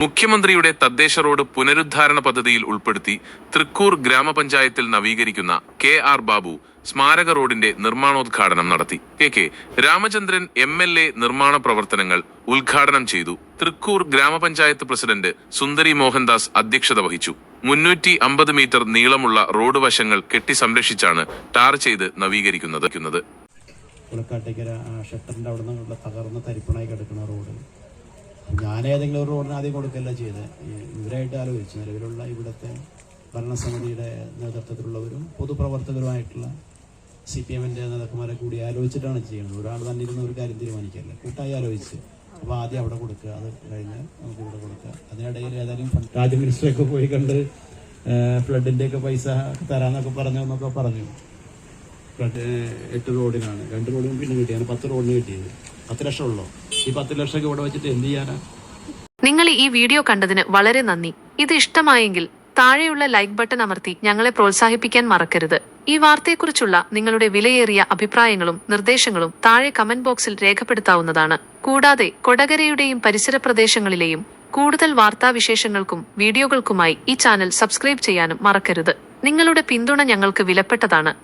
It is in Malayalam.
മുഖ്യമന്ത്രിയുടെ തദ്ദേശ റോഡ് പുനരുദ്ധാരണ പദ്ധതിയിൽ ഉൾപ്പെടുത്തി തൃക്കൂർ ഗ്രാമപഞ്ചായത്തിൽ നവീകരിക്കുന്ന KR ബാബു സ്മാരക റോഡിന്റെ നിർമ്മാണോദ്ഘാടനം നടത്തി. കെ രാമചന്ദ്രൻ MLA നിർമ്മാണ പ്രവർത്തനങ്ങൾ ഉദ്ഘാടനം ചെയ്തു. തൃക്കൂർ ഗ്രാമപഞ്ചായത്ത് പ്രസിഡന്റ് സുന്ദരി മോഹൻദാസ് അധ്യക്ഷത വഹിച്ചു. 350 മീറ്റർ നീളമുള്ള റോഡ് വശങ്ങൾ കെട്ടി സംരക്ഷിച്ചാണ് ടാർ ചെയ്ത് നവീകരിക്കുന്നത്. ഷട്ടറിന്റെ അവിടെ നിന്നുള്ള തകർന്ന തരിപ്പണായി കിടക്കുന്ന റോഡ് ഞാൻ ഏതെങ്കിലും ഒരു റോഡിന് ആദ്യം കൊടുക്കല്ല ചെയ്ത് ഇവരായിട്ട് ആലോചിച്ചു. നിലവിലുള്ള ഇവിടുത്തെ ഭരണസമിതിയുടെ നേതൃത്വത്തിലുള്ളവരും പൊതുപ്രവർത്തകരുമായിട്ടുള്ള CPM-ന്റെ നേതാക്കന്മാരെ കൂടി ആലോചിച്ചിട്ടാണ് ചെയ്യുന്നത്. ഒരാൾ തന്നെ ഇരുന്ന ഒരു കാര്യം തീരുമാനിക്കല്ല, കൂട്ടായി ആലോചിച്ച്. അപ്പോൾ ആദ്യം അവിടെ കൊടുക്കുക, അത് കഴിഞ്ഞാൽ നമുക്ക് ഇവിടെ കൊടുക്കുക. അതിനിടയിൽ ഏതായാലും രാജ്യ മിനിസ്റ്ററൊക്കെ പോയി കണ്ട് ഫ്ലഡിൻ്റെയൊക്കെ പൈസ തരാമെന്നൊക്കെ പറഞ്ഞു. ഫ്ലഡ് 8 റോഡിനാണ്, 2 റോഡിനും പിന്നെ കിട്ടിയാണ് 10 റോഡിന് കിട്ടിയത്. 10 ലക്ഷം ഉള്ളൂ. ഈ 10 ലക്ഷമൊക്കെ ഇവിടെ വെച്ചിട്ട് എന്ത് ചെയ്യാനാ? നിങ്ങൾ ഈ വീഡിയോ കണ്ടതിന് വളരെ നന്ദി. ഇത് ഇഷ്ടമായെങ്കിൽ താഴെയുള്ള ലൈക്ക് ബട്ടൺ അമർത്തി ഞങ്ങളെ പ്രോത്സാഹിപ്പിക്കാൻ മറക്കരുത്. ഈ വാർത്തയെക്കുറിച്ചുള്ള നിങ്ങളുടെ വിലയേറിയ അഭിപ്രായങ്ങളും നിർദ്ദേശങ്ങളും താഴെ കമന്റ് ബോക്സിൽ രേഖപ്പെടുത്താവുന്നതാണ്. കൂടാതെ കൊടകരയുടെയും പരിസര പ്രദേശങ്ങളിലെയും കൂടുതൽ വാർത്താവിശേഷങ്ങൾക്കും വീഡിയോകൾക്കുമായി ഈ ചാനൽ സബ്സ്ക്രൈബ് ചെയ്യാനും മറക്കരുത്. നിങ്ങളുടെ പിന്തുണ ഞങ്ങൾക്ക് വിലപ്പെട്ടതാണ്.